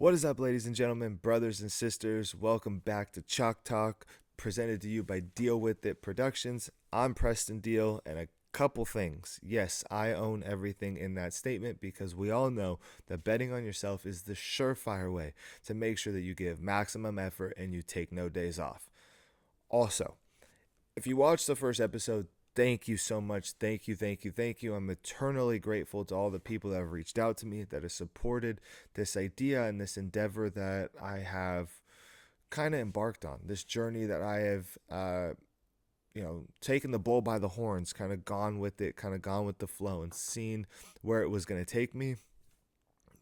What is up, ladies and gentlemen, brothers and sisters? Welcome back to Chalk Talk, presented to you by Deal With It Productions. I'm Preston Deal, and a couple things. Yes, I own everything in that statement because we all know that betting on yourself is the surefire way to make sure that you give maximum effort and you take no days off. Also, if you watched the first episode, thank you so much. Thank you, thank you, thank you. I'm eternally grateful to all the people that have reached out to me, that have supported this idea and this endeavor that I have kind of embarked on, this journey that I have, taken the bull by the horns, kind of gone with it, kind of gone with the flow and seen where it was going to take me.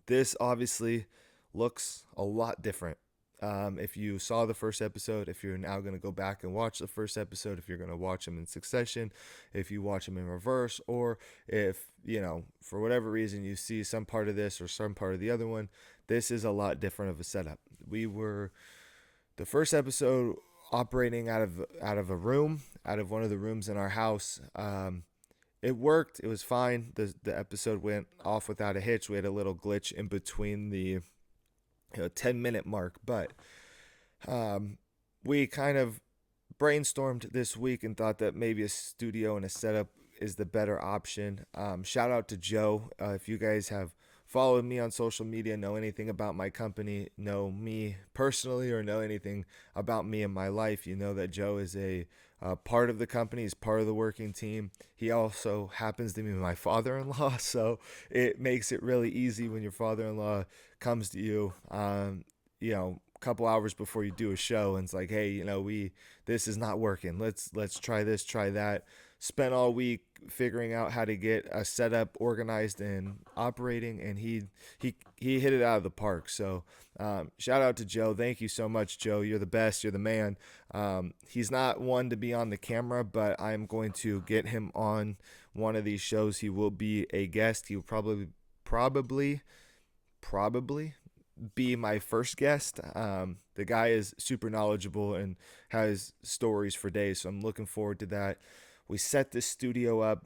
This obviously looks a lot different. If you saw the first episode, if you're now going to go back and watch the first episode, if you're going to watch them in succession, if you watch them in reverse, or if, for whatever reason you see some part of this or some part of the other one, this is a lot different of a setup. We were, the first episode, operating out of a room, out of one of the rooms in our house. It worked. It was fine. The episode went off without a hitch. We had a little glitch in between the 10-minute mark, but we kind of brainstormed this week and thought that maybe a studio and a setup is the better option. Shout out to Joe. If you guys have followed me on social media, know anything about my company, know me personally, or know anything about me and my life, you know that Joe is a part of the company, is part of the working team. He also happens to be my father-in-law, so it makes it really easy when your father-in-law comes to you, a couple hours before you do a show, and it's like, hey, this is not working. Let's try this, try that. Spent all week figuring out how to get a setup organized and operating, and he hit it out of the park. So shout out to Joe. Thank you so much, Joe. You're the best. You're the man. He's not one to be on the camera, but I'm going to get him on one of these shows. He will be a guest. He will probably be my first guest. The guy is super knowledgeable and has stories for days, so I'm looking forward to that. We set this studio up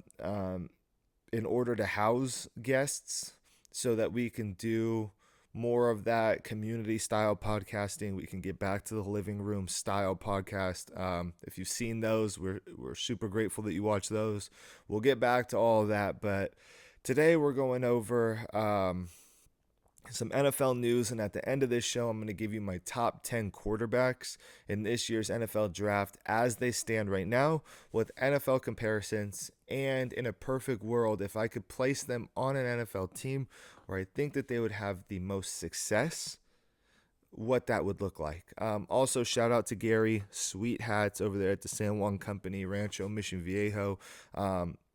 in order to house guests so that we can do more of that community style podcasting. We can get back to the living room style podcast. If you've seen those, we're super grateful that you watch those. We'll get back to all of that, but today we're going over some NFL news, and at the end of this show, I'm going to give you my top 10 quarterbacks in this year's NFL draft as they stand right now, with NFL comparisons, and in a perfect world, if I could place them on an NFL team where I think that they would have the most success, what that would look like. Also, shout out to Gary, sweet hats over there at the San Juan Company, Rancho Mission Viejo.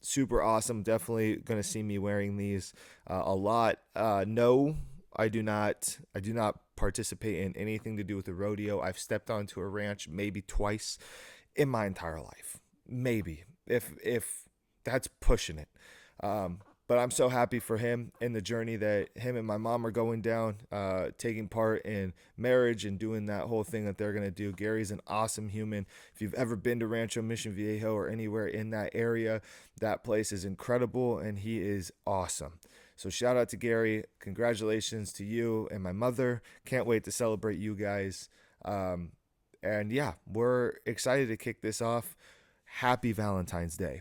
Super awesome. Definitely going to see me wearing these a lot. No, I do not participate in anything to do with the rodeo. I've stepped onto a ranch maybe twice in my entire life. Maybe, if that's pushing it. But I'm so happy for him in the journey that him and my mom are going down, taking part in marriage and doing that whole thing that they're going to do. Gary's an awesome human. If you've ever been to Rancho Mission Viejo or anywhere in that area, that place is incredible and he is awesome. So shout out to Gary. Congratulations to you and my mother. Can't wait to celebrate you guys. And yeah, we're excited to kick this off. Happy Valentine's Day.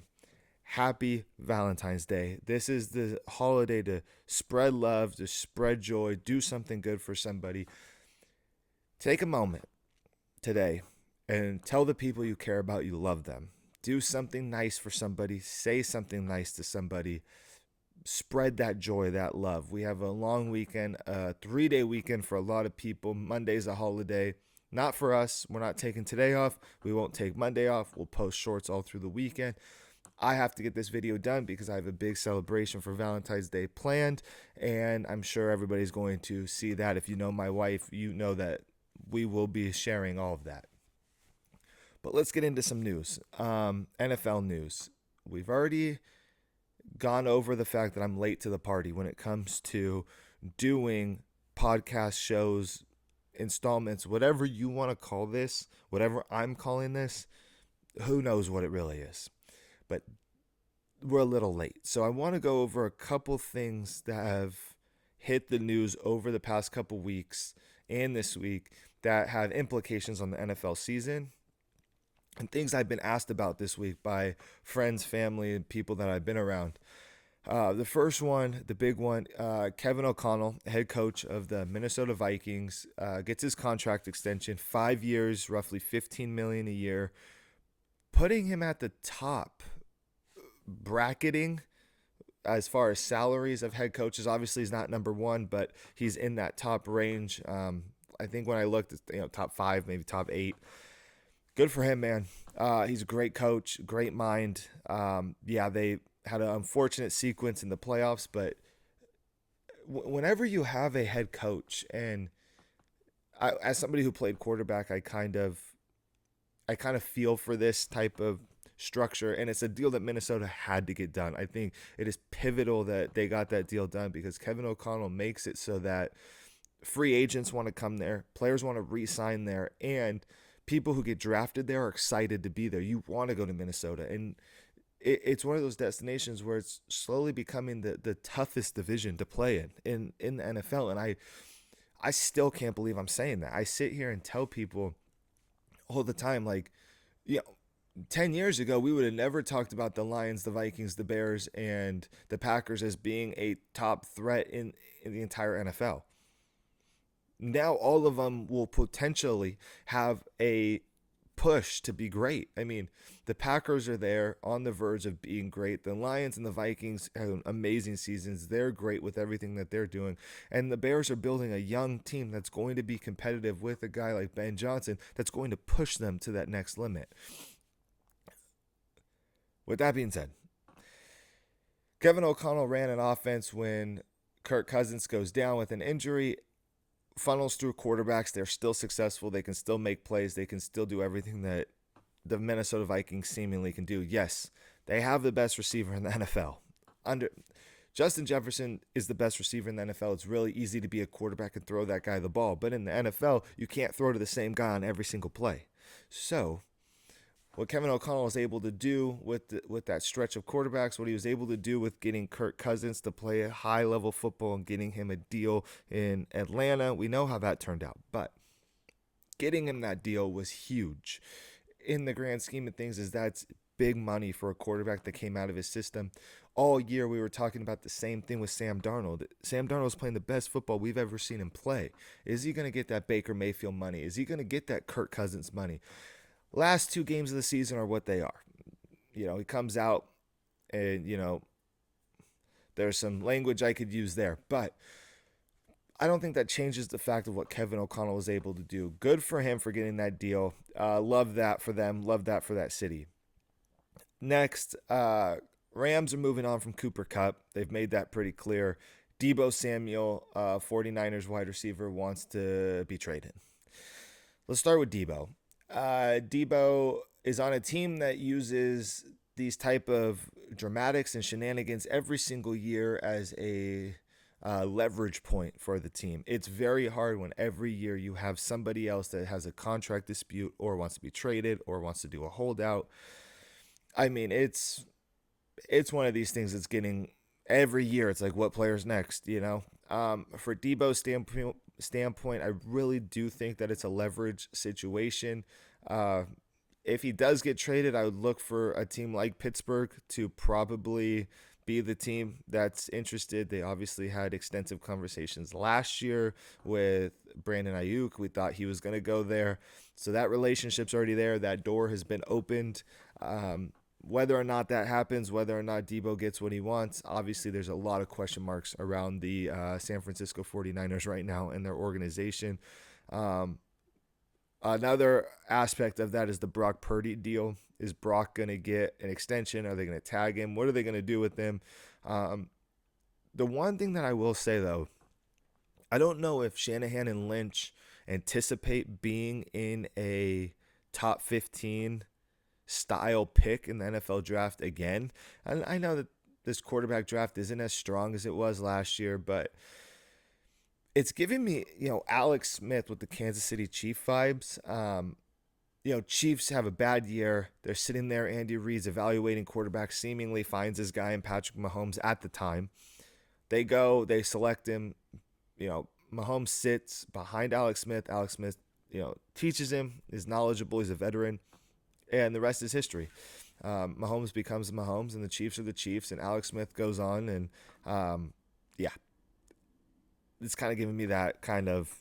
Happy Valentine's Day. This is the holiday to spread love, to spread joy, do something good for somebody. Take a moment today and tell the people you care about you love them. Do something nice for somebody. Say something nice to somebody. Spread that joy, that love. We have a long weekend, a 3-day weekend for a lot of people. Monday's a holiday. Not for us. We're not taking today off. We won't take Monday off. We'll post shorts all through the weekend. I have to get this video done because I have a big celebration for Valentine's Day planned, and I'm sure everybody's going to see that. If you know my wife, you know that we will be sharing all of that. But let's get into some news. NFL news. We've already gone over the fact that I'm late to the party when it comes to doing podcast shows, installments, whatever you want to call this, whatever I'm calling this, who knows what it really is. But we're a little late. So I want to go over a couple things that have hit the news over the past couple weeks and this week that have implications on the NFL season, and things I've been asked about this week by friends, family, and people that I've been around. The first one, the big one, Kevin O'Connell, head coach of the Minnesota Vikings, gets his contract extension, 5 years, roughly $15 million a year, putting him at the top bracketing as far as salaries of head coaches. Obviously, he's not number one, but he's in that top range. I think when I looked, top five, maybe top eight. Good for him, man. He's a great coach, great mind. Yeah, they had an unfortunate sequence in the playoffs, but whenever you have a head coach, and as somebody who played quarterback, I kind of feel for this type of structure, and it's a deal that Minnesota had to get done. I think it is pivotal that they got that deal done because Kevin O'Connell makes it so that free agents want to come there, players want to re-sign there, and people who get drafted there are excited to be there. You want to go to Minnesota, and it's one of those destinations where it's slowly becoming the toughest division to play in the NFL. And I still can't believe I'm saying that. I sit here and tell people all the time, like, 10 years ago, we would have never talked about the Lions, the Vikings, the Bears, and the Packers as being a top threat in the entire NFL. Now all of them will potentially have a push to be great. I mean, the Packers are there on the verge of being great. The Lions and the Vikings have amazing seasons. They're great with everything that they're doing. And the Bears are building a young team that's going to be competitive with a guy like Ben Johnson that's going to push them to that next limit. With that being said, Kevin O'Connell ran an offense when Kirk Cousins goes down with an injury, funnels through quarterbacks. They're still successful. They can still make plays. They can still do everything that the Minnesota Vikings seemingly can do. Yes, they have the best receiver in the NFL. Justin Jefferson is the best receiver in the NFL. It's really easy to be a quarterback and throw that guy the ball. But in the NFL, you can't throw to the same guy on every single play. So what Kevin O'Connell was able to do with that stretch of quarterbacks, what he was able to do with getting Kirk Cousins to play a high-level football and getting him a deal in Atlanta, we know how that turned out. But getting him that deal was huge. In the grand scheme of things, that's big money for a quarterback that came out of his system. All year we were talking about the same thing with Sam Darnold. Sam Darnold's playing the best football we've ever seen him play. Is he going to get that Baker Mayfield money? Is he going to get that Kirk Cousins money? Last two games of the season are what they are. He comes out and, there's some language I could use there. But I don't think that changes the fact of what Kevin O'Connell was able to do. Good for him for getting that deal. Love that for them. Love that for that city. Next, Rams are moving on from Cooper Kupp. They've made that pretty clear. Deebo Samuel, 49ers wide receiver, wants to be traded. Let's start with Deebo. Deebo is on a team that uses these type of dramatics and shenanigans every single year as a leverage point for the team. It's very hard when every year you have somebody else that has a contract dispute or wants to be traded or wants to do a holdout. I mean, it's one of these things that's getting every year. It's like, what player's next, For Deebo's standpoint, I really do think that it's a leverage situation. If he does get traded, I would look for a team like Pittsburgh to probably be the team that's interested. They obviously had extensive conversations last year with Brandon Ayuk. We thought he was going to go there. So that relationship's already there. That door has been opened. Whether or not that happens, whether or not Deebo gets what he wants, obviously there's a lot of question marks around the San Francisco 49ers right now and their organization. Another aspect of that is the Brock Purdy deal. Is Brock going to get an extension? Are they going to tag him? What are they going to do with him? The one thing that I will say, though, I don't know if Shanahan and Lynch anticipate being in a top 15 style pick in the NFL draft again. And I know that this quarterback draft isn't as strong as it was last year, but it's giving me, Alex Smith with the Kansas City Chiefs vibes. Chiefs have a bad year. They're sitting there. Andy Reid's evaluating quarterbacks, seemingly finds his guy in Patrick Mahomes at the time. They select him. Mahomes sits behind Alex Smith. Alex Smith, teaches him, is knowledgeable, he's a veteran, and the rest is history. Mahomes becomes Mahomes, and the Chiefs are the Chiefs, and Alex Smith goes on, and yeah, it's kind of giving me that kind of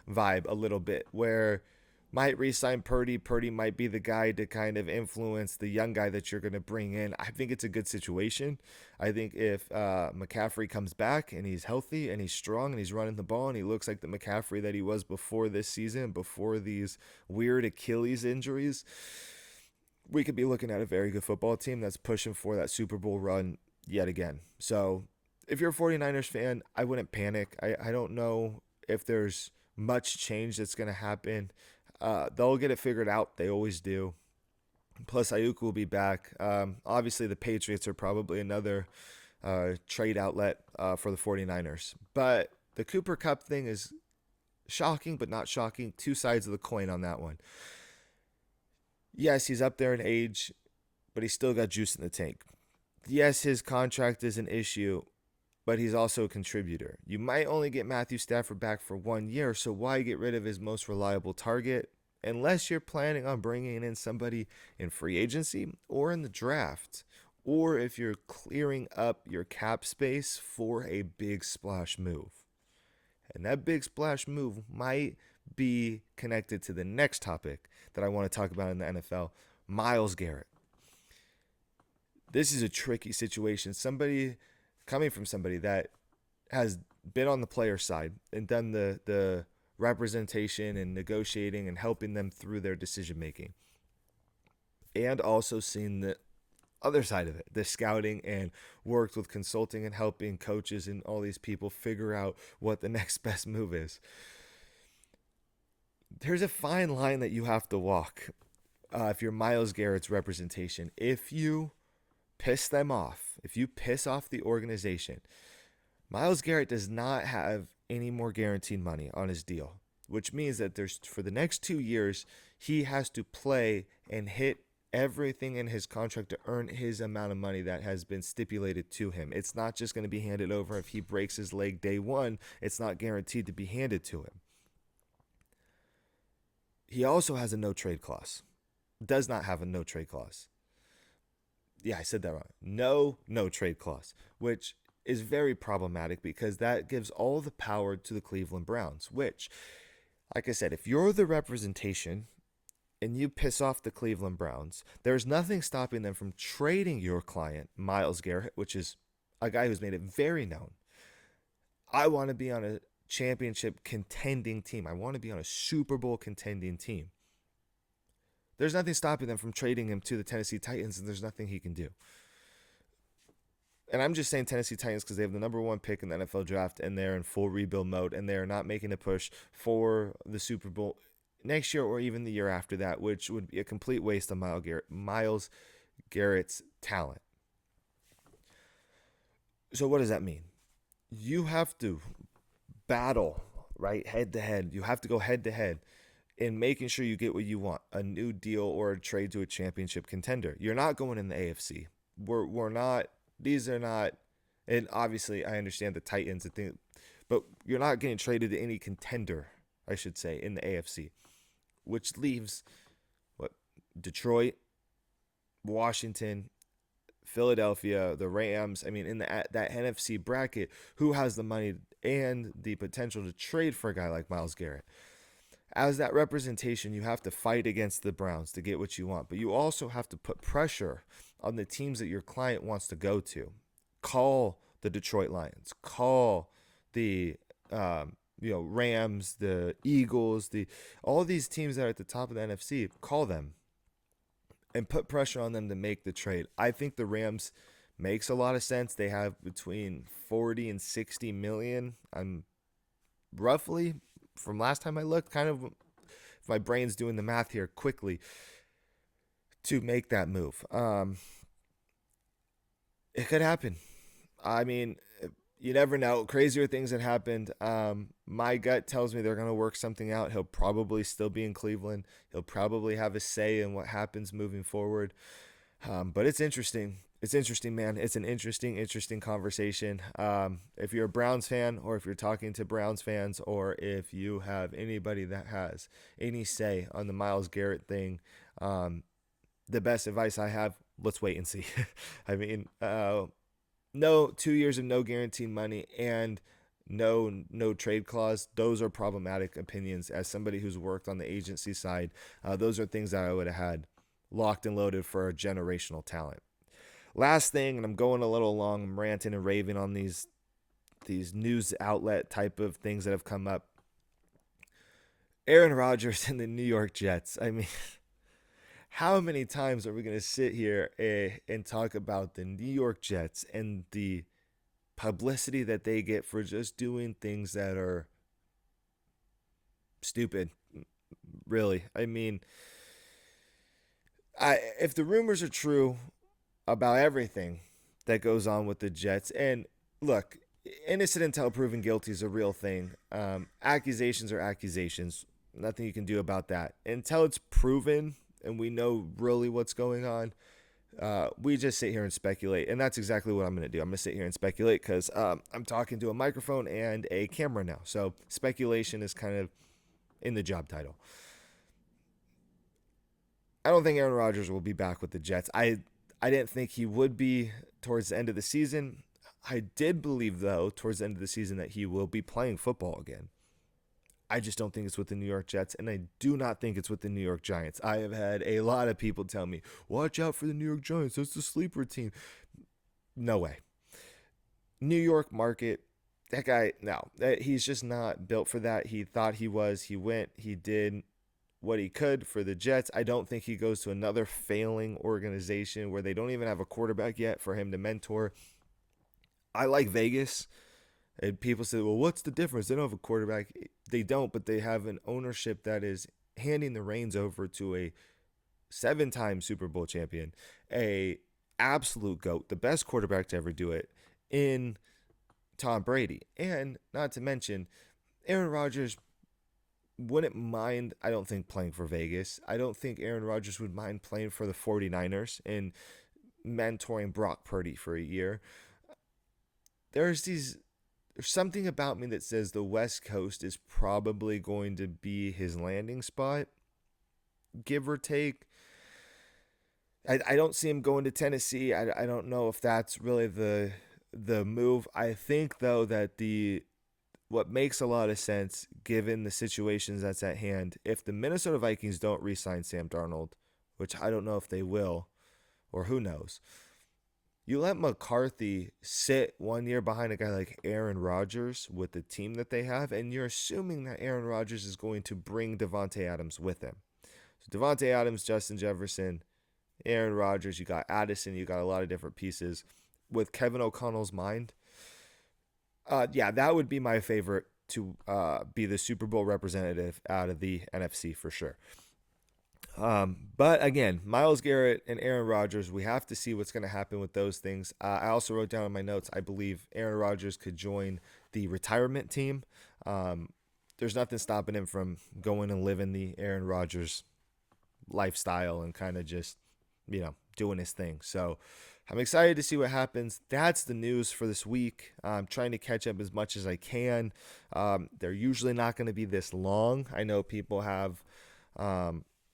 vibe a little bit where might re-sign Purdy. Purdy might be the guy to kind of influence the young guy that you're going to bring in. I think it's a good situation. I think if McCaffrey comes back and he's healthy and he's strong and he's running the ball and he looks like the McCaffrey that he was before this season, before these weird Achilles injuries, we could be looking at a very good football team that's pushing for that Super Bowl run yet again. So if you're a 49ers fan, I wouldn't panic. I don't know if there's much change that's going to happen. They'll get it figured out. They always do. Plus, Ayuk will be back. Obviously, the Patriots are probably another trade outlet for the 49ers. But the Cooper Kupp thing is shocking, but not shocking. Two sides of the coin on that one. Yes, he's up there in age, but he's still got juice in the tank. Yes, his contract is an issue, but he's also a contributor. You might only get Matthew Stafford back for 1 year, so why get rid of his most reliable target? Unless you're planning on bringing in somebody in free agency or in the draft, or if you're clearing up your cap space for a big splash move. And that big splash move might be connected to the next topic that I want to talk about in the NFL, Myles Garrett. This is a tricky situation. Coming from somebody that has been on the player side and done the representation and negotiating and helping them through their decision making, and also seen the other side of it, the scouting, and worked with consulting and helping coaches and all these people figure out what the next best move is. There's a fine line that you have to walk if you're Myles Garrett's representation. If you piss them off, if you piss off the organization, Myles Garrett does not have any more guaranteed money on his deal, which means that for the next 2 years, he has to play and hit everything in his contract to earn his amount of money that has been stipulated to him. It's not just going to be handed over. If he breaks his leg day one, it's not guaranteed to be handed to him. He also has a no trade clause. Does not have a no trade clause. Yeah, I said that wrong. No trade clause, which is very problematic because that gives all the power to the Cleveland Browns, which, like I said, if you're the representation and you piss off the Cleveland Browns, there's nothing stopping them from trading your client, Myles Garrett, which is a guy who's made it very known. I want to be on a championship contending team. I want to be on a Super Bowl contending team. There's nothing stopping them from trading him to the Tennessee Titans, and there's nothing he can do. And I'm just saying Tennessee Titans because they have the number 1 pick in the NFL draft, and they're in full rebuild mode, and they're not making a push for the Super Bowl next year or even the year after that, which would be a complete waste of Myles Garrett's talent. So what does that mean? You have to battle, right, head to head. You have to go head to head in making sure you get what you want, a new deal or a trade to a championship contender. You're not going in the AFC. We're not. These are not. And obviously, I understand the Titans, but you're not getting traded to any contender, I should say, in the AFC, which leaves Detroit, Washington, Philadelphia, the Rams. I mean, in that NFC bracket, who has the money and the potential to trade for a guy like Myles Garrett? As that representation, you have to fight against the Browns to get what you want, but you also have to put pressure on the teams that your client wants to go to. Call the Detroit Lions. Call the Rams, the Eagles, all these teams that are at the top of the NFC. Call them and put pressure on them to make the trade. I think the Rams makes a lot of sense. They have between 40 and 60 million. I'm roughly, from last time I looked, kind of, if my brain's doing the math here quickly, to make that move. It could happen. I mean, you never know. Crazier things have happened. My gut tells me they're going to work something out. He'll probably still be in Cleveland. He'll probably have a say in what happens moving forward. But it's interesting. It's interesting, man. It's an interesting conversation. If you're a Browns fan, or if you're talking to Browns fans, or if you have anybody that has any say on the Myles Garrett thing, um, the best advice I have: let's wait and see. I mean, no 2 years of no guaranteed money and no trade clause. Those are problematic opinions. As somebody who's worked on the agency side, those are things that I would have had locked and loaded for a generational talent. Last thing, and I'm going a little long, I'm ranting and raving on these news outlet type of things that have come up. Aaron Rodgers and the New York Jets. I mean, how many times are we going to sit here and talk about the New York Jets and the publicity that they get for just doing things that are stupid? Really. I mean, if the rumors are true about everything that goes on with the Jets, and look, innocent until proven guilty is a real thing. Accusations are accusations. Nothing you can do about that. Until it's proven and we know really what's going on, we just sit here and speculate. And that's exactly what I'm going to do. I'm going to sit here and speculate because I'm talking to a microphone and a camera now. So speculation is kind of in the job title. I don't think Aaron Rodgers will be back with the Jets. I didn't think he would be towards the end of the season. I did believe, though, towards the end of the season that he will be playing football again. I just don't think it's with the New York Jets, and I do not think it's with the New York Giants. I have had a lot of people tell me, watch out for the New York Giants. That's the sleeper team. No way. New York market, that guy, no. He's just not built for that. He thought he was. He went. He did what he could for the Jets. I don't think he goes to another failing organization where they don't even have a quarterback yet for him to mentor. I like Vegas. And people say, well, what's the difference? They don't have a quarterback. They don't, but they have an ownership that is handing the reins over to a 7-time Super Bowl champion, a absolute GOAT, the best quarterback to ever do it in Tom Brady. And not to mention, Aaron Rodgers wouldn't mind, I don't think, playing for Vegas. I don't think Aaron Rodgers would mind playing for the 49ers and mentoring Brock Purdy for a year. There's something about me that says the West Coast is probably going to be his landing spot, give or take. I don't see him going to Tennessee. I don't know if that's really the move. I think, though, that what makes a lot of sense, given the situations that's at hand, if the Minnesota Vikings don't re-sign Sam Darnold, which I don't know if they will, or who knows, you let McCarthy sit 1 year behind a guy like Aaron Rodgers with the team that they have, and you're assuming that Aaron Rodgers is going to bring Devontae Adams with him. So Devontae Adams, Justin Jefferson, Aaron Rodgers, you got Addison, you got a lot of different pieces. With Kevin O'Connell's mind, yeah, that would be my favorite to be the Super Bowl representative out of the NFC for sure. But again, Myles Garrett and Aaron Rodgers, we have to see what's going to happen with those things. I also wrote down in my notes, I believe Aaron Rodgers could join the retirement team. There's nothing stopping him from going and living the Aaron Rodgers lifestyle and kind of just, doing his thing. So I'm excited to see what happens. That's the news for this week. I'm trying to catch up as much as I can. They're usually not going to be this long. I know people have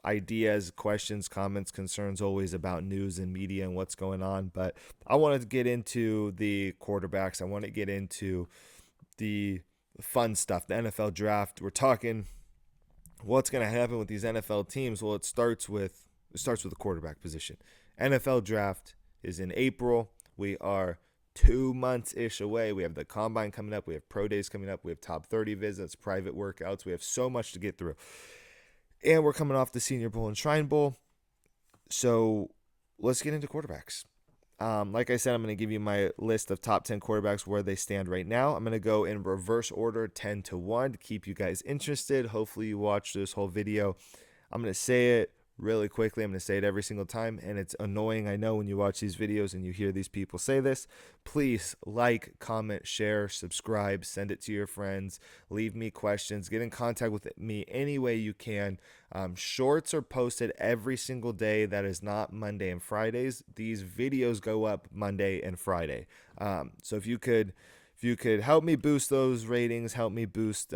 ideas, questions, comments, concerns always about news and media and what's going on. But I wanted to get into the quarterbacks. I want to get into the fun stuff, the NFL draft. We're talking what's going to happen with these NFL teams. Well, it starts with the quarterback position. NFL draft is in April. We are 2 months-ish away. We have the combine coming up. We have pro days coming up. We have top 30 visits, private workouts. We have so much to get through. And we're coming off the Senior Bowl and Shrine Bowl. So let's get into quarterbacks. Like I said, I'm going to give you my list of top 10 quarterbacks where they stand right now. I'm going to go in reverse order, 10 to 1, to keep you guys interested. Hopefully you watch this whole video. I'm going to say it really quickly. I'm going to say it every single time, and it's annoying. I know when you watch these videos and you hear these people say this. Please like, comment, share, subscribe, send it to your friends, leave me questions, get in contact with me any way you can. Shorts are posted every single day. That is not Monday and Fridays. These videos go up Monday and Friday. So if you could help me boost those ratings, help me boost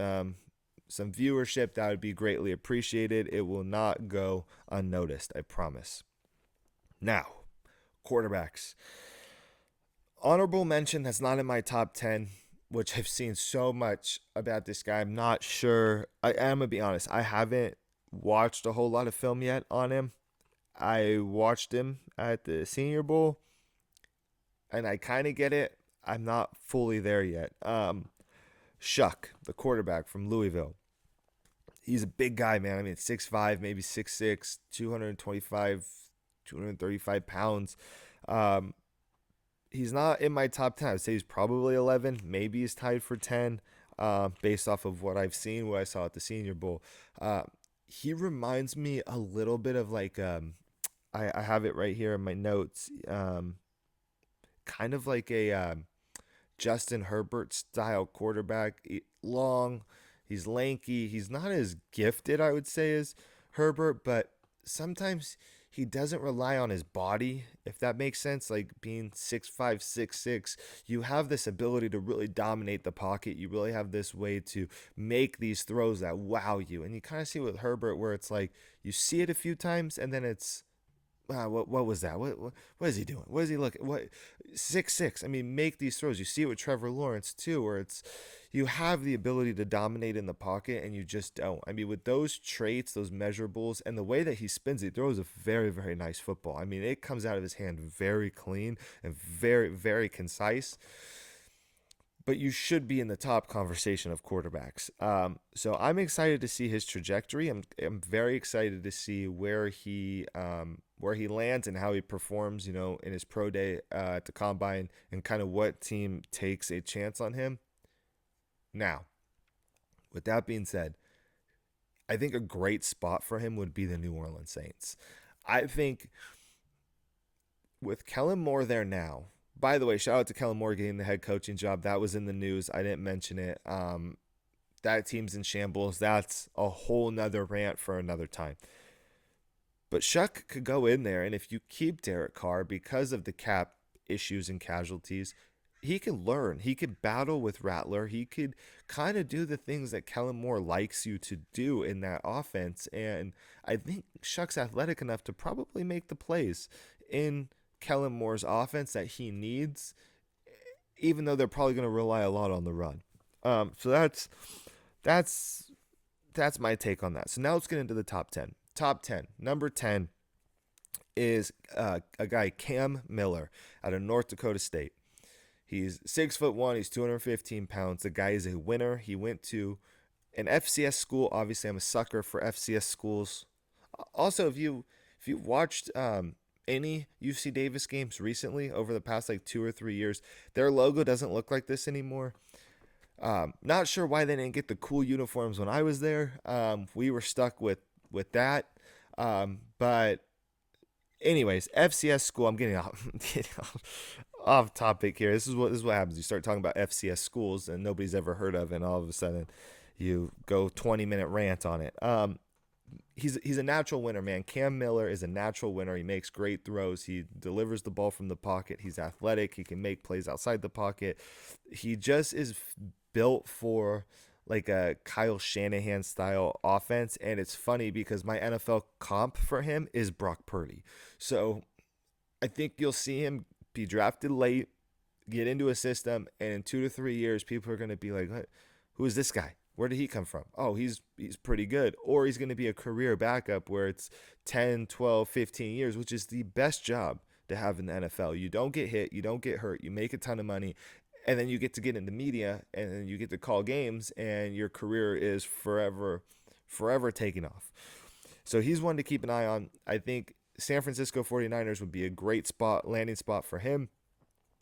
some viewership, that would be greatly appreciated. It will not go unnoticed, I promise. Now, quarterbacks. Honorable mention that's not in my top 10, which I've seen so much about this guy. I'm not sure. I'm going to be honest. I haven't watched a whole lot of film yet on him. I watched him at the Senior Bowl, and I kind of get it. I'm not fully there yet. Shuck, the quarterback from Louisville. He's a big guy, man. I mean, 6'5", maybe 6'6", 225, 235 pounds. Um, he's not in my top 10. I would say he's probably 11. Maybe he's tied for 10 based off of what I've seen, what I saw at the Senior Bowl. He reminds me a little bit of like, I have it right here in my notes, kind of like a Justin Herbert style quarterback. Long, he's lanky. He's not as gifted, I would say, as Herbert, but sometimes he doesn't rely on his body, if that makes sense. Like being 6'5", 6'6", you have this ability to really dominate the pocket. You really have this way to make these throws that wow you. And you kind of see with Herbert where it's like you see it a few times and then it's wow, what was that? What is he doing? What is he looking? What 6'6"? I mean, make these throws. You see it with Trevor Lawrence too, where it's you have the ability to dominate in the pocket and you just don't. I mean, with those traits, those measurables, and the way that he spins, he throws a very, very nice football. I mean, it comes out of his hand very clean and very, very concise. But you should be in the top conversation of quarterbacks. So I'm excited to see his trajectory. I'm very excited to see where he lands and how he performs. In his pro day at the combine, and kind of what team takes a chance on him. Now, with that being said, I think a great spot for him would be the New Orleans Saints. I think with Kellen Moore there now. By the way, shout out to Kellen Moore getting the head coaching job. That was in the news. I didn't mention it. That team's in shambles. That's a whole nother rant for another time. But Shuck could go in there, and if you keep Derek Carr, because of the cap issues and casualties, he can learn. He could battle with Rattler. He could kind of do the things that Kellen Moore likes you to do in that offense. And I think Shuck's athletic enough to probably make the plays in Kellen Moore's offense that he needs, even though they're probably going to rely a lot on the run. So that's my take on that. So now let's get into the top 10. Top 10. Number 10 is a guy, Cam Miller, out of North Dakota State. He's 6'1". He's 215 pounds. The guy is a winner. He went to an FCS school. Obviously, I'm a sucker for FCS schools. Also, if you've watched any UC Davis games recently over the past like 2 or 3 years, their logo doesn't look like this anymore. Not sure why they didn't get the cool uniforms when I was there. We were stuck with that. But anyways, FCS school. I'm getting off topic here. This is what happens. You start talking about FCS schools and nobody's ever heard of, and all of a sudden you go 20-minute rant on it. He's a natural winner, man. Cam Miller is a natural winner. He makes great throws. He delivers the ball from the pocket. He's athletic. He can make plays outside the pocket. He just is built for like a Kyle Shanahan style offense. And it's funny because my NFL comp for him is Brock Purdy. So I think you'll see him be drafted late, get into a system, and in 2 to 3 years, people are going to be like, who is this guy? Where did he come from? Oh, he's pretty good. Or he's going to be a career backup where it's 10, 12, 15 years, which is the best job to have in the NFL. You don't get hit. You don't get hurt. You make a ton of money. And then you get to get into media, and then you get to call games, and your career is forever taking off. So he's one to keep an eye on. I think San Francisco 49ers would be a great landing spot for him.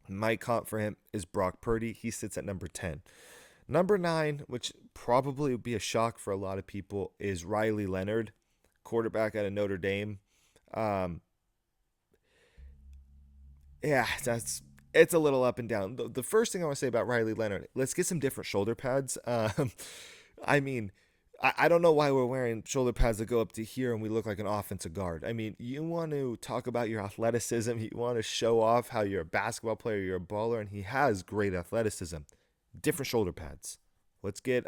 My comp for him is Brock Purdy. He sits at number 10. Number 9, which probably would be a shock for a lot of people, is Riley Leonard, quarterback out of Notre Dame. Um, yeah, it's a little up and down. The first thing I want to say about Riley Leonard, let's get some different shoulder pads. I mean, I don't know why we're wearing shoulder pads that go up to here and we look like an offensive guard. I mean, you want to talk about your athleticism, you want to show off how you're a basketball player, you're a baller, and he has great athleticism. Different shoulder pads. Let's get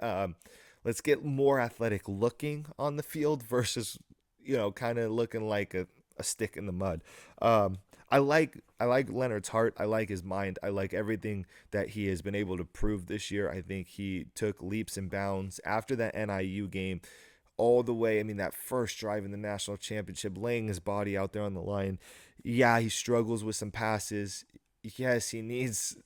let's get more athletic looking on the field versus kind of looking like a stick in the mud. Um, I like Leonard's heart. I like his mind. I like everything that he has been able to prove this year. I think he took leaps and bounds after that NIU game all the way. I mean, that first drive in the national championship, laying his body out there on the line. Yeah, he struggles with some passes. Yes, he needs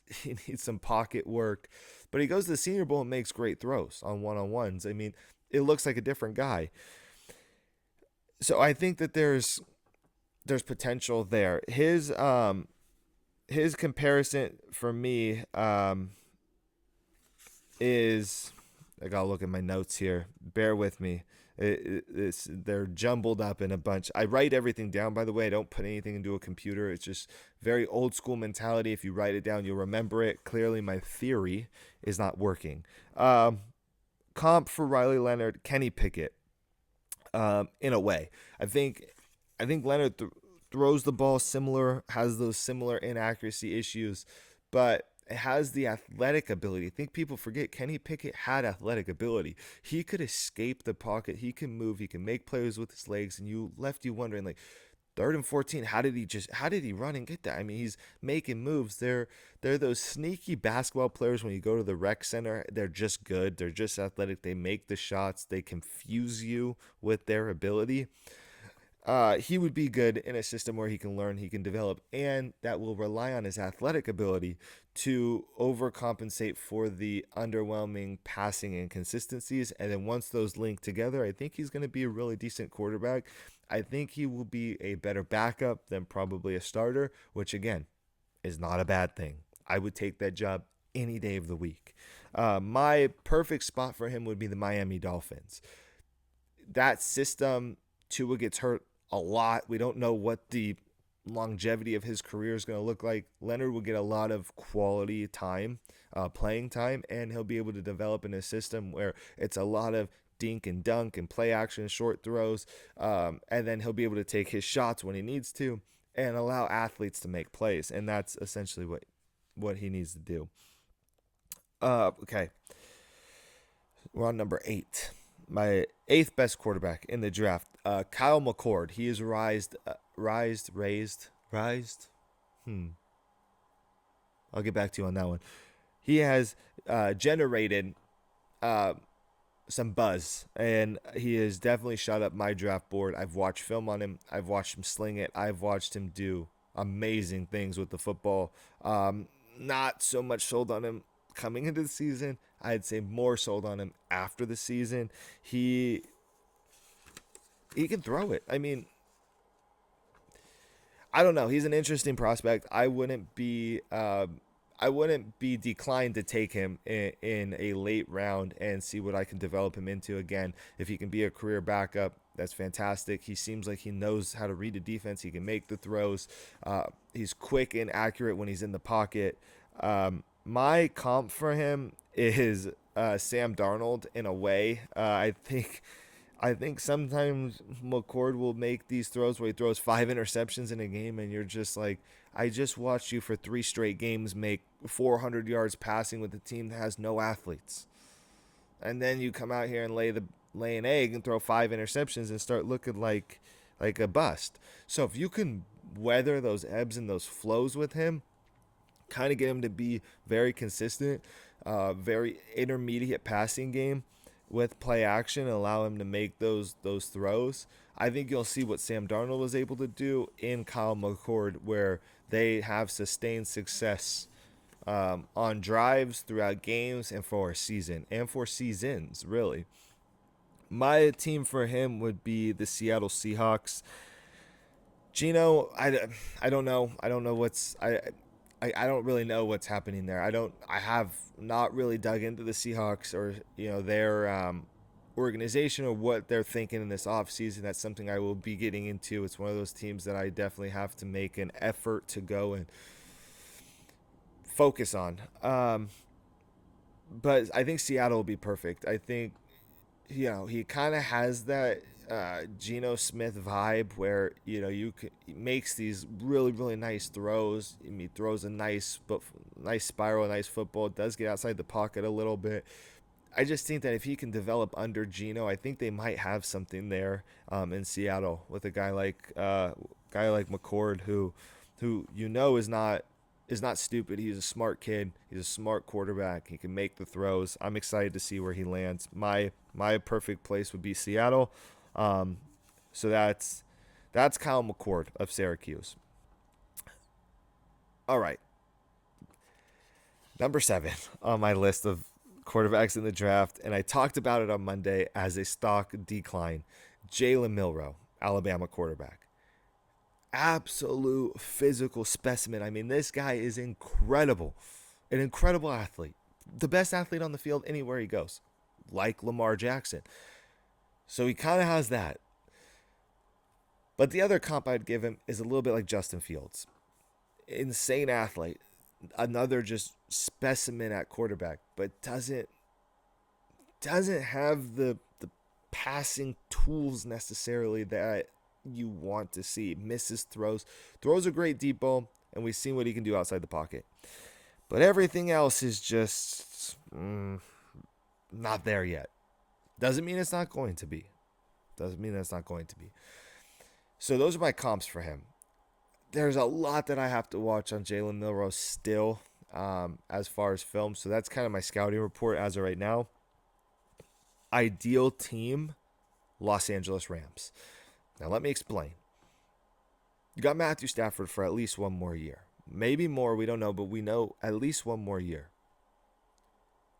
some pocket work, but he goes to the Senior Bowl and makes great throws on one-on-ones. I mean, it looks like a different guy. So I think that there's potential there. His comparison for me is, I gotta look at my notes here. Bear with me. They're jumbled up in a bunch. I write everything down, by the way. I don't put anything into a computer. It's just very old school mentality. If you write it down, you'll remember it. Clearly, my theory is not working. Comp for Riley Leonard, Kenny Pickett. In a way, I think Leonard throws the ball similar, has those similar inaccuracy issues, but it has the athletic ability. I think people forget Kenny Pickett had athletic ability. He could escape the pocket. He can move. He can make plays with his legs, and you wondering, like, third and 14, how did he run and get that? I mean, he's making moves. They're those sneaky basketball players when you go to the rec center. They're just good. They're just athletic. They make the shots. They confuse you with their ability. He would be good in a system where he can learn, he can develop, and that will rely on his athletic ability to overcompensate for the underwhelming passing inconsistencies. And then once those link together, I think he's going to be a really decent quarterback. I think he will be a better backup than probably a starter, which again is not a bad thing. I would take that job any day of the week. My perfect spot for him would be the Miami Dolphins. That system, Tua gets hurt a lot. We don't know what the longevity of his career is going to look like. Leonard will get a lot of quality time, playing time, and he'll be able to develop in a system where it's a lot of dink and dunk and play action, short throws, and then he'll be able to take his shots when he needs to and allow athletes to make plays, and that's essentially what he needs to do. Okay, we're on number 8. My 8th best quarterback in the draft, Kyle McCord. He is raised. I'll get back to you on that one. He has generated some buzz, and he has definitely shot up my draft board. I've watched film on him. I've watched him sling it. I've watched him do amazing things with the football. Not so much sold on him coming into the season. I'd say more sold on him after the season. He can throw it. I mean, I don't know. He's an interesting prospect. I wouldn't be declined to take him in a late round and see what I can develop him into. Again, if he can be a career backup, that's fantastic. He seems like he knows how to read the defense. He can make the throws. He's quick and accurate when he's in the pocket. My comp for him is Sam Darnold in a way. I think sometimes McCord will make these throws where he throws 5 interceptions in a game, and you're just like, I just watched you for 3 straight games make 400 yards passing with a team that has no athletes. And then you come out here and lay an egg and throw 5 interceptions and start looking like a bust. So if you can weather those ebbs and those flows with him, kind of get him to be very consistent, very intermediate passing game with play action, and allow him to make those throws, I think you'll see what Sam Darnold was able to do in Kyle McCord, where they have sustained success on drives throughout games and for a season and for seasons, really. My team for him would be the Seattle Seahawks. Gino, I don't know. I don't know I don't really know what's happening there. I have not really dug into the Seahawks or their organization or what they're thinking in this offseason. That's something I will be getting into. It's one of those teams that I definitely have to make an effort to go and focus on. But I think Seattle will be perfect. I think he kind of has that Geno Smith vibe where he makes these really really nice throws. He throws a nice spiral, a nice football. It does get outside the pocket a little bit. I just think that if he can develop under Geno, I think they might have something there in Seattle with a guy like McCord who is not stupid. He's a smart kid. He's a smart quarterback. He can make the throws. I'm excited to see where he lands. My perfect place would be Seattle. Um, so that's Kyle McCord of Syracuse. All right, number 7 on my list of quarterbacks in the draft, and I talked about it on Monday as a stock decline. Jalen Milroe, Alabama quarterback. Absolute physical specimen. I mean, this guy is incredible. An incredible athlete. The best athlete on the field anywhere he goes, like Lamar Jackson. So he kind of has that. But the other comp I'd give him is a little bit like Justin Fields. Insane athlete. Another just specimen at quarterback, but doesn't have the passing tools necessarily that you want to see. Misses throws. Throws a great deep ball, and we've seen what he can do outside the pocket. But everything else is just not there yet. Doesn't mean it's not going to be. Doesn't mean that's not going to be. So those are my comps for him. There's a lot that I have to watch on Jalen Milroe still as far as film. So that's kind of my scouting report as of right now. Ideal team, Los Angeles Rams. Now let me explain. You got Matthew Stafford for at least one more year. Maybe more, we don't know, but we know at least one more year.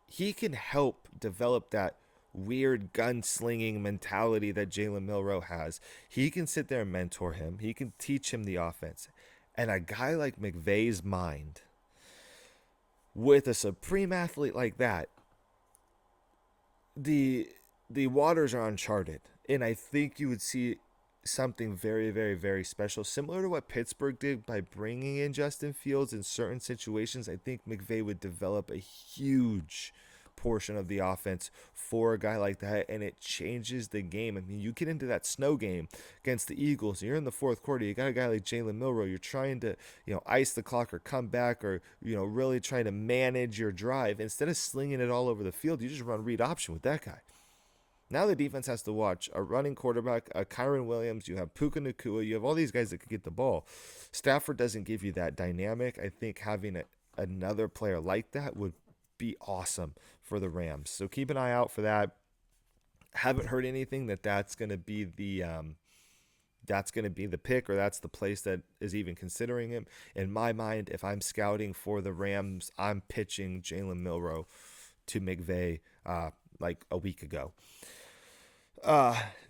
He can help develop that weird gunslinging mentality that Jalen Milroe has. He can sit there and mentor him. He can teach him the offense. And a guy like McVay's mind, with a supreme athlete like that, the waters are uncharted. And I think you would see something very, very, very special, similar to what Pittsburgh did by bringing in Justin Fields in certain situations. I think McVay would develop a huge portion of the offense for a guy like that, and it changes the game. I mean, you get into that snow game against the Eagles, you're in the fourth quarter, you got a guy like Jalen Milroe, you're trying to, ice the clock or come back or, really trying to manage your drive. Instead of slinging it all over the field, you just run read option with that guy. Now the defense has to watch a running quarterback, a Kyron Williams, you have Puka Nacua, you have all these guys that could get the ball. Stafford doesn't give you that dynamic. I think having another player like that would be awesome for the Rams. So keep an eye out for that. Haven't heard anything that's going to be the pick, or that's the place that is even considering him. In my mind, if I'm scouting for the Rams, I'm pitching Jalen Milroe to McVay like a week ago.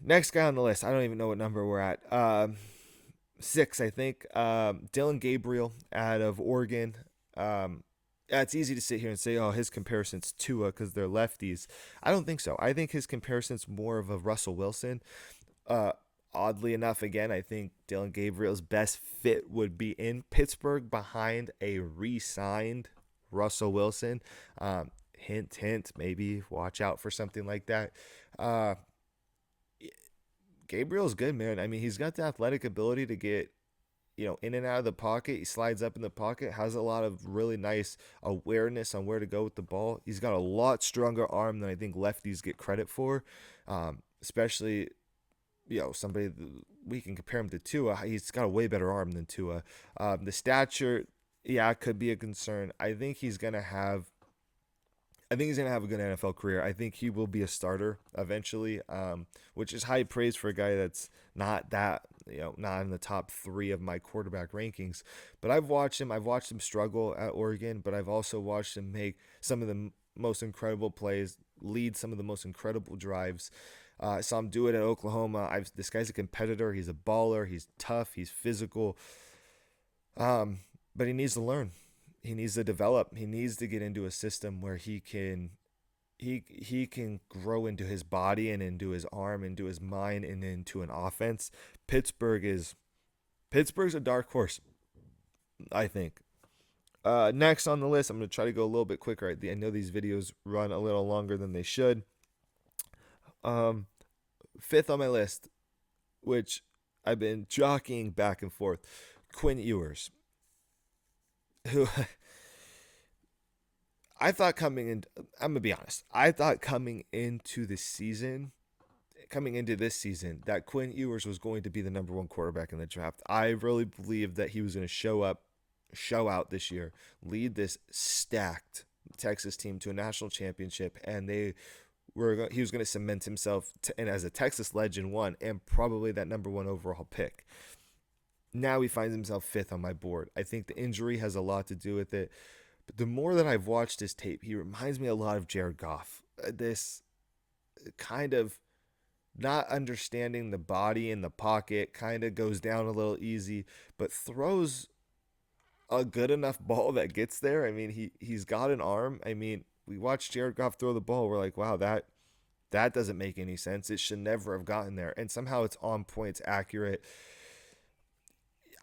Next guy on the list, I don't even know what number we're at. 6, I think. Dylan Gabriel out of Oregon. It's easy to sit here and say, oh, his comparison's Tua because they're lefties. I don't think so. I think his comparison's more of a Russell Wilson. Oddly enough, again, I think Dylan Gabriel's best fit would be in Pittsburgh behind a re-signed Russell Wilson. Hint, hint, maybe watch out for something like that. Gabriel's good, man. I mean, he's got the athletic ability to get, in and out of the pocket. He slides up in the pocket, has a lot of really nice awareness on where to go with the ball. He's got a lot stronger arm than I think lefties get credit for, especially, somebody we can compare him to Tua. He's got a way better arm than Tua. The stature, could be a concern. I think he's going to have a good NFL career. I think he will be a starter eventually, which is high praise for a guy that's not in the top 3 of my quarterback rankings. But I've watched him struggle at Oregon, but I've also watched him make some of the most incredible plays, lead some of the most incredible drives. I saw him do it at Oklahoma. This guy's a competitor. He's a baller. He's tough. He's physical. But he needs to learn. He needs to develop. He needs to get into a system where he can, he can grow into his body and into his arm, into his mind, and into an offense. Pittsburgh is Pittsburgh's a dark horse, I think. Next on the list, I'm going to try to go a little bit quicker. I know these videos run a little longer than they should. Um, Fifth on my list, which I've been jockeying back and forth, Quinn Ewers, who I thought coming in, I'm going to be honest, I thought coming into this season, that Quinn Ewers was going to be the number one quarterback in the draft. I really believed that he was going to show out this year, lead this stacked Texas team to a national championship, and he was going to cement himself and as a Texas legend one, and probably that number one overall pick. Now he finds himself fifth on my board. I think the injury has a lot to do with it. But the more that I've watched his tape, he reminds me a lot of Jared Goff. This kind of not understanding the body in the pocket, kind of goes down a little easy, but throws a good enough ball that gets there. I mean, he's got an arm. I mean, we watched Jared Goff throw the ball. We're like, wow, that doesn't make any sense. It should never have gotten there. And somehow it's on point, it's accurate.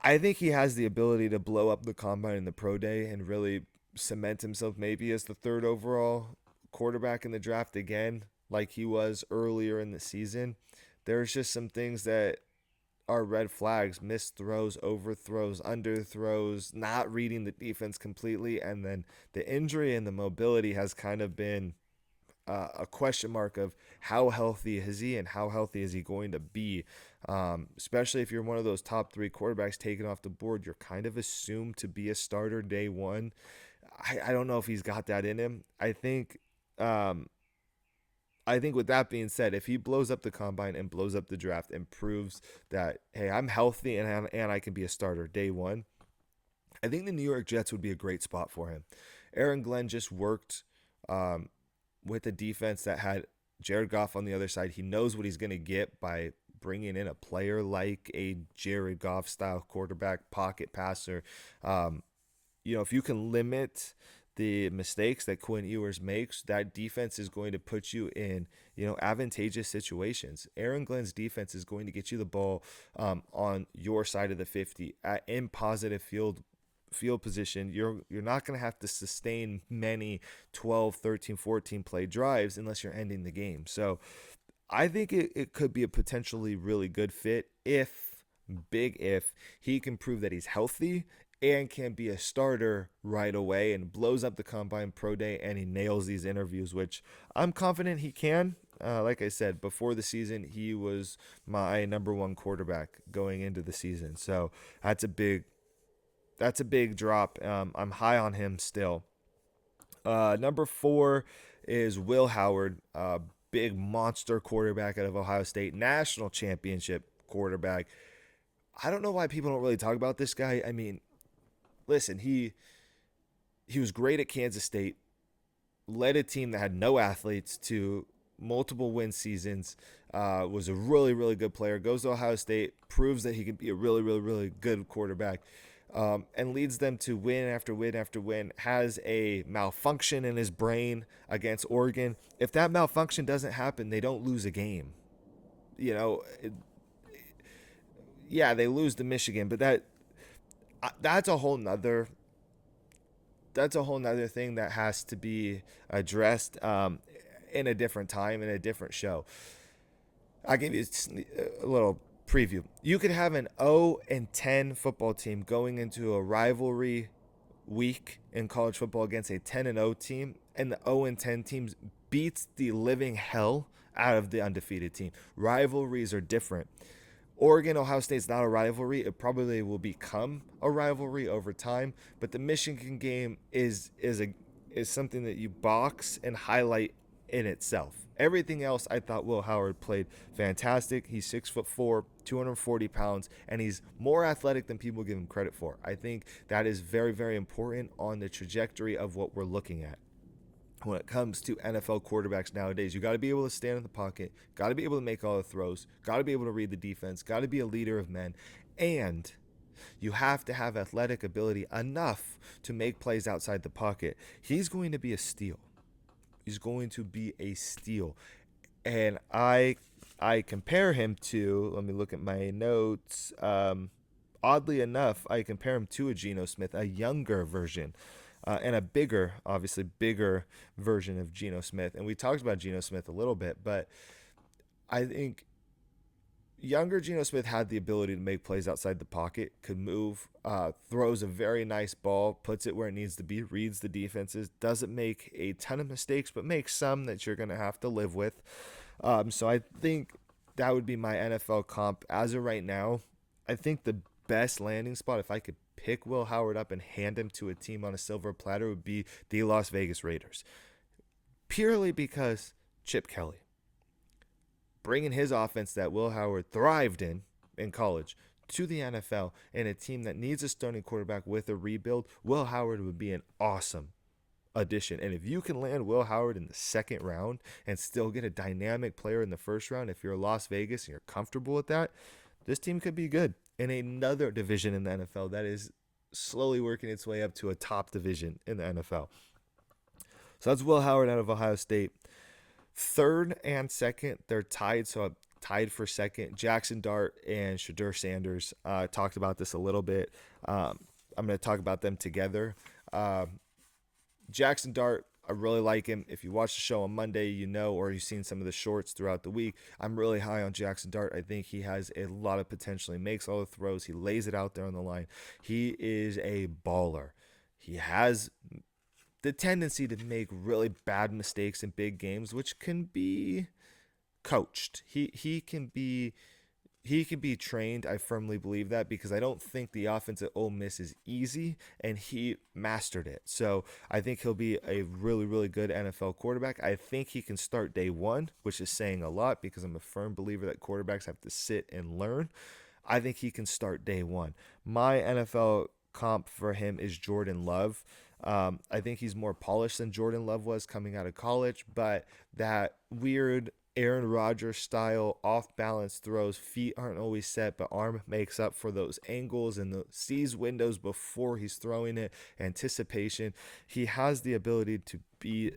I think he has the ability to blow up the combine and the pro day and really cement himself maybe as the third overall quarterback in the draft again, like he was earlier in the season. There's just some things that are red flags: missed throws, overthrows, underthrows, not reading the defense completely. And then the injury and the mobility has kind of been a question mark of how healthy is he and how healthy is he going to be. Especially if you're one of those top three quarterbacks taken off the board, you're kind of assumed to be a starter day one. I don't know if he's got that in him. I think with that being said, if he blows up the combine and blows up the draft and proves that, hey, I'm healthy and I can be a starter day one, I think the New York Jets would be a great spot for him. Aaron Glenn just worked with a defense that had Jared Goff on the other side. He knows what he's going to get by bringing in a player like a Jared Goff style quarterback, pocket passer. If you can limit the mistakes that Quinn Ewers makes, that defense is going to put you in, advantageous situations. Aaron Glenn's defense is going to get you the ball on your side of the 50 in positive field position. You're not going to have to sustain many 12, 13, 14 play drives unless you're ending the game. So I think it could be a potentially really good fit if he can prove that he's healthy and can be a starter right away and blows up the combine, pro day, and he nails these interviews, which I'm confident he can. Like I said, before the season, he was my number one quarterback going into the season. So that's a big drop. I'm high on him still. Number 4 is Will Howard, big monster quarterback out of Ohio State, national championship quarterback. I don't know why people don't really talk about this guy. I mean, listen, he was great at Kansas State, led a team that had no athletes to multiple win seasons, was a really, really good player, goes to Ohio State, proves that he can be a really, really, really good quarterback, and leads them to win after win after win, has a malfunction in his brain against Oregon. If that malfunction doesn't happen, they don't lose a game. Yeah, they lose to Michigan, but that's a whole nother thing that has to be addressed in a different time, in a different show. I'll give you a little preview. You could have an 0-10 football team going into a rivalry week in college football against a 10-0 team, and the 0-10 team beats the living hell out of the undefeated team. Rivalries are different. Oregon, Ohio State's not a rivalry. It probably will become a rivalry over time, but the Michigan game is something that you box and highlight in itself. Everything else, I thought Will Howard played fantastic. He's 6'4", 240 pounds, and he's more athletic than people give him credit for. I think that is very, very important on the trajectory of what we're looking at. When it comes to NFL quarterbacks nowadays, you got to be able to stand in the pocket, got to be able to make all the throws, got to be able to read the defense, got to be a leader of men, and you have to have athletic ability enough to make plays outside the pocket. He's going to be a steal. He's going to be a steal. And I compare him to, let me look at my notes. Oddly enough, I compare him to a Geno Smith, a younger version, and a bigger, obviously bigger version of Geno Smith. And we talked about Geno Smith a little bit, but I think younger Geno Smith had the ability to make plays outside the pocket, could move, throws a very nice ball, puts it where it needs to be, reads the defenses, doesn't make a ton of mistakes, but makes some that you're going to have to live with. So I think that would be my NFL comp as of right now. I think the best landing spot, if I could pick Will Howard up and hand him to a team on a silver platter, would be the Las Vegas Raiders. Purely because Chip Kelly, bringing his offense that Will Howard thrived in college to the NFL and a team that needs a starting quarterback with a rebuild, Will Howard would be an awesome addition. And if you can land Will Howard in the second round and still get a dynamic player in the first round, if you're Las Vegas and you're comfortable with that, this team could be good in another division in the NFL that is slowly working its way up to a top division in the NFL. So that's Will Howard out of Ohio State. Third and second, they're tied, so tied for second. Jackson Dart and Shadur Sanders. Talked about this a little bit. I'm going to talk about them together. Jackson Dart, I really like him. If you watch the show on Monday, you know, or you've seen some of the shorts throughout the week, I'm really high on Jackson Dart. I think he has a lot of potential. He makes all the throws. He lays it out there on the line. He is a baller. He has the tendency to make really bad mistakes in big games, which can be coached. He can be trained. I firmly believe that, because I don't think the offense at Ole Miss is easy, and he mastered it. So I think he'll be a really, really good NFL quarterback. I think he can start day one, which is saying a lot, because I'm a firm believer that quarterbacks have to sit and learn. I think he can start day one. My NFL comp for him is Jordan Love. I think he's more polished than Jordan Love was coming out of college, but that weird Aaron Rodgers style off balance throws, feet aren't always set, but arm makes up for those angles and the sees windows before he's throwing it. Anticipation. He has the ability to be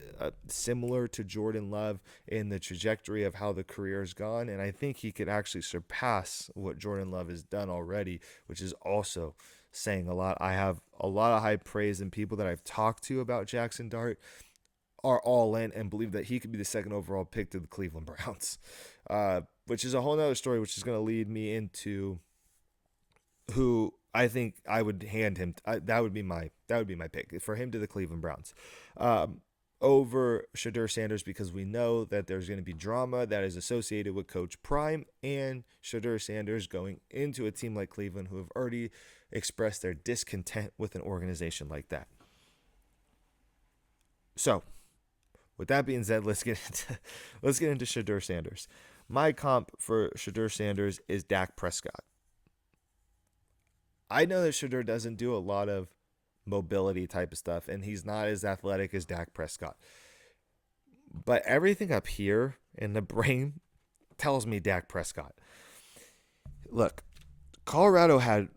similar to Jordan Love in the trajectory of how the career has gone, and I think he could actually surpass what Jordan Love has done already, which is also saying a lot. I have a lot of high praise, and people that I've talked to about Jackson Dart are all in and believe that he could be the second overall pick to the Cleveland Browns, which is a whole nother story, which is going to lead me into who I think I would hand him. That would be my pick for him to the Cleveland Browns. Over Shadur Sanders, because we know that there's going to be drama that is associated with Coach Prime and Shadur Sanders going into a team like Cleveland, who have already expressed their discontent with an organization like that. So, with that being said, let's get into Shadur Sanders. My comp for Shadur Sanders is Dak Prescott. I know that Shadur doesn't do a lot of mobility type of stuff, and he's not as athletic as Dak Prescott. But everything up here in the brain tells me Dak Prescott. Look, Colorado had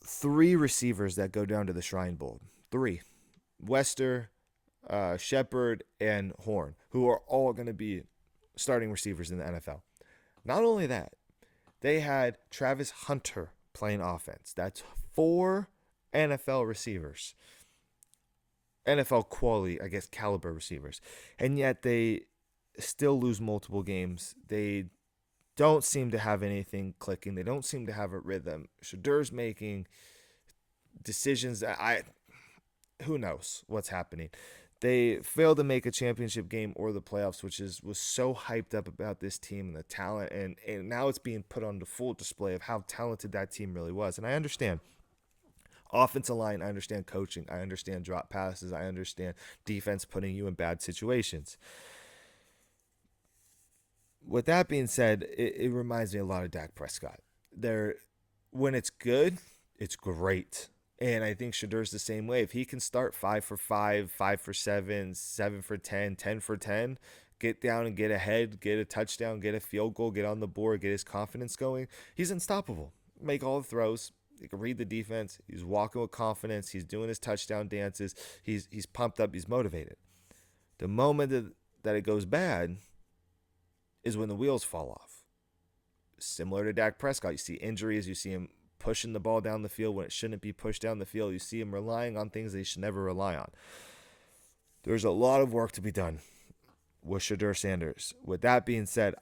3 receivers that go down to the Shrine Bowl. 3. Wester, Shepard, and Horn, who are all going to be starting receivers in the NFL. Not only that, they had Travis Hunter playing offense. That's 4 NFL receivers. NFL quality, I guess, caliber receivers. And yet they still lose multiple games. They don't seem to have anything clicking. They don't seem to have a rhythm. Shadur's making decisions that who knows what's happening. They failed to make a championship game or the playoffs, which was so hyped up about this team and the talent, and now it's being put on the full display of how talented that team really was. And I understand offensive line, I understand coaching, I understand drop passes, I understand defense putting you in bad situations. With that being said, it reminds me a lot of Dak Prescott. When it's good, it's great. And I think Shadur's the same way. If he can start 5 for 5, 5 for 7, 7 for 10, 10 for 10, get down and get ahead, get a touchdown, get a field goal, get on the board, get his confidence going, he's unstoppable. Make all the throws. He can read the defense. He's walking with confidence. He's doing his touchdown dances. He's pumped up. He's motivated. The moment that that it goes bad is when the wheels fall off. Similar to Dak Prescott, you see injuries, you see him pushing the ball down the field when it shouldn't be pushed down the field. You see him relying on things that he should never rely on. There's a lot of work to be done with Shedeur Sanders. With that being said,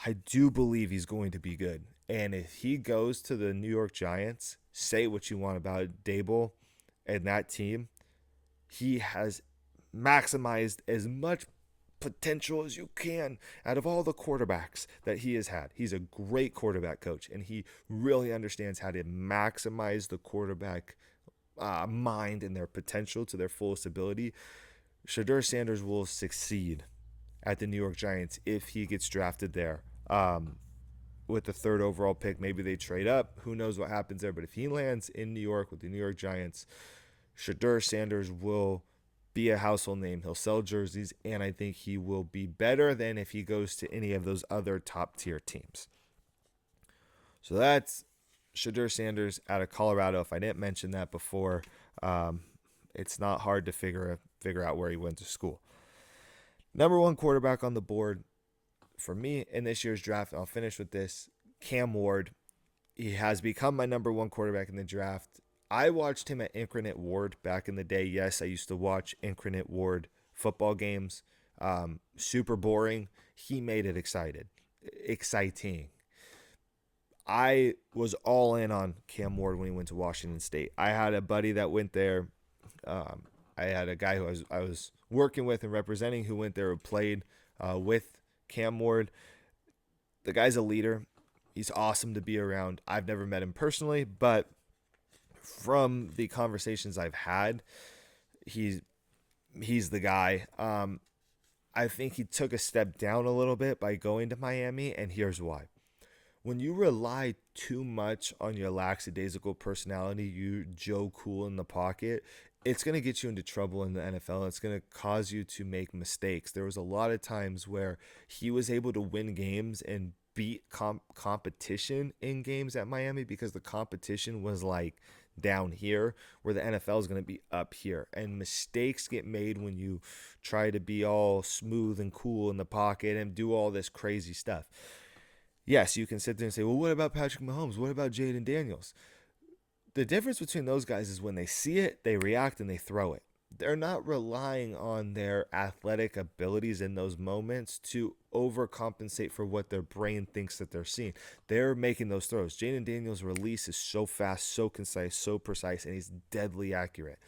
I do believe he's going to be good. And if he goes to the New York Giants, say what you want about Dable and that team, he has maximized as much potential as you can out of all the quarterbacks that he has had. He's a great quarterback coach, and he really understands how to maximize the quarterback mind and their potential to their fullest ability. Shedeur Sanders will succeed at the New York Giants if he gets drafted there. With the third overall pick, maybe they trade up. Who knows what happens there? But if he lands in New York with the New York Giants, Shedeur Sanders will be a household name. He'll sell jerseys, and I think he will be better than if he goes to any of those other top-tier teams. So that's Shedeur Sanders out of Colorado. If I didn't mention that before, it's not hard to figure out where he went to school. Number one quarterback on the board for me in this year's draft, I'll finish with this, Cam Ward. He has become my number one quarterback in the draft. I watched him at Incarnate Ward back in the day. Yes, I used to watch Incarnate Ward football games. Super boring. He made it exciting. I was all in on Cam Ward when he went to Washington State. I had a buddy that went there. I had a guy who I was working with and representing who went there, who played with Cam Ward. The guy's a leader. He's awesome to be around. I've never met him personally, but from the conversations I've had, he's the guy. I think he took a step down a little bit by going to Miami, and here's why. When you rely too much on your lackadaisical personality, you Joe Cool in the pocket, it's going to get you into trouble in the NFL. It's going to cause you to make mistakes. There was a lot of times where he was able to win games and beat competition in games at Miami because the competition was like down here, where the NFL is going to be up here. And mistakes get made when you try to be all smooth and cool in the pocket and do all this crazy stuff. Yes, you can sit there and say, well, what about Patrick Mahomes? What about Jaden Daniels? The difference between those guys is when they see it, they react and they throw it. They're not relying on their athletic abilities in those moments to overcompensate for what their brain thinks that they're seeing. They're making those throws. Jaden Daniels' release is so fast, so concise, so precise, and he's deadly accurate.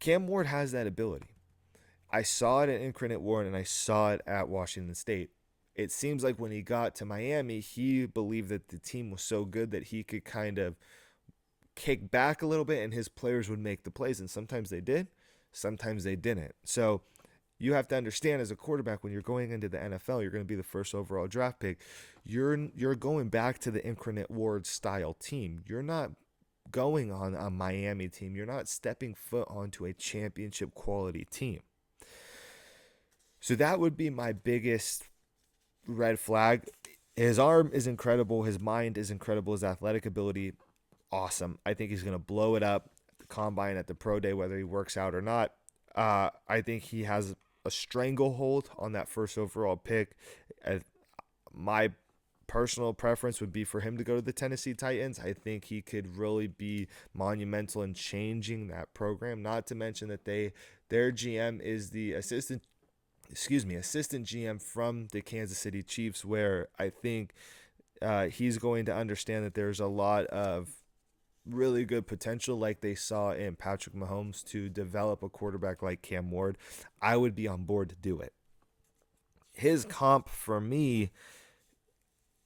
Cam Ward has that ability. I saw it at Incarnate Ward and I saw it at Washington State. It seems like when he got to Miami, he believed that the team was so good that he could kind of kick back a little bit and his players would make the plays. And sometimes they did, sometimes they didn't. So you have to understand, as a quarterback, when you're going into the NFL, you're going to be the first overall draft pick. You're going back to the Incarnate Ward style team. You're not going on a Miami team. You're not stepping foot onto a championship quality team. So that would be my biggest red flag. His arm is incredible. His mind is incredible. His athletic ability, awesome. I think he's going to blow it up at the combine, at the pro day, whether he works out or not. I think he has a stranglehold on that first overall pick. My personal preference would be for him to go to the Tennessee Titans. I think he could really be monumental in changing that program. Not to mention that their GM is the assistant GM from the Kansas City Chiefs, where I think he's going to understand that there's a lot of really good potential, like they saw in Patrick Mahomes, to develop a quarterback like Cam Ward. I would be on board to do it. His comp for me,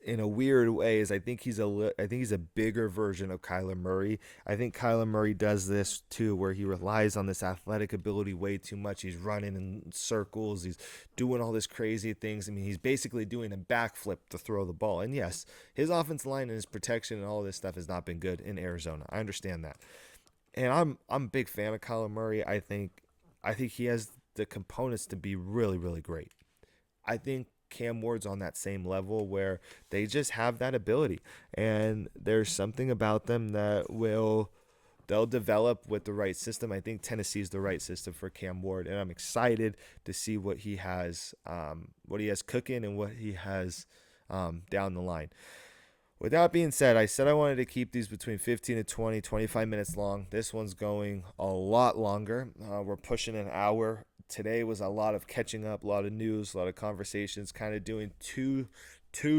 in a weird way, is I think he's a bigger version of Kyler Murray. I think Kyler Murray does this too, where he relies on this athletic ability way too much. He's running in circles. He's doing all this crazy things. I mean, he's basically doing a backflip to throw the ball. And yes, his offensive line and his protection and all this stuff has not been good in Arizona. I understand that. And I'm a big fan of Kyler Murray. I think he has the components to be really, really great. I think Cam Ward's on that same level where they just have that ability, and there's something about them that will they'll develop with the right system. I think Tennessee is the right system for Cam Ward, and I'm excited to see what he has cooking and what he has down the line. With that being said, I said I wanted to keep these between 15 to 20, 25 minutes long. This one's going a lot longer. We're pushing an hour. Today was a lot of catching up, a lot of news, a lot of conversations, kind of doing two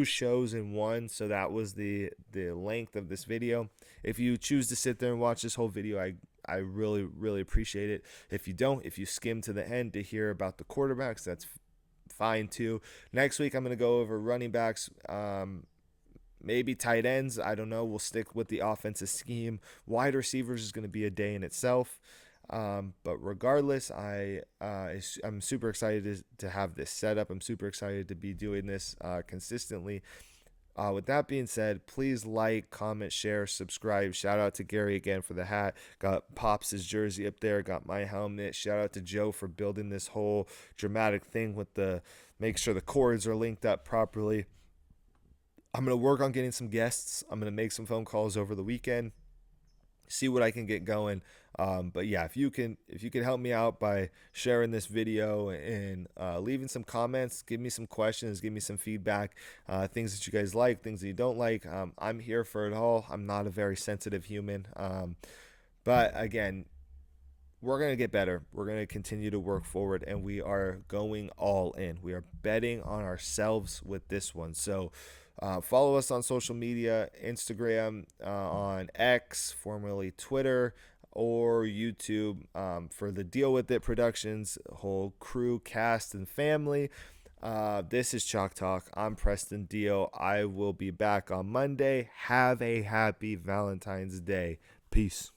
shows in one. So that was the length of this video. If you choose to sit there and watch this whole video, I really, really appreciate it. If you don't, if you skim to the end to hear about the quarterbacks, that's fine too. Next week, I'm going to go over running backs, maybe tight ends. I don't know. We'll stick with the offensive scheme. Wide receivers is going to be a day in itself. But regardless, I'm super excited to have this set up. I'm super excited to be doing this consistently. With that being said, please like, comment, share, subscribe. Shout out to Gary again for the hat. Got Pops' jersey up there. Got my helmet. Shout out to Joe for building this whole dramatic thing with make sure the cords are linked up properly. I'm going to work on getting some guests. I'm going to make some phone calls over the weekend, see what I can get going. But yeah, if you can help me out by sharing this video and leaving some comments, give me some questions, give me some feedback, things that you guys like, things that you don't like. I'm here for it all. I'm not a very sensitive human. But again, we're going to get better. We're going to continue to work forward, and we are going all in. We are betting on ourselves with this one. So follow us on social media, Instagram, on X, formerly Twitter, or YouTube, for the Deal With It Productions, whole crew, cast, and family. This is Chalk Talk. I'm Preston Dio. I will be back on Monday. Have a happy Valentine's Day. Peace.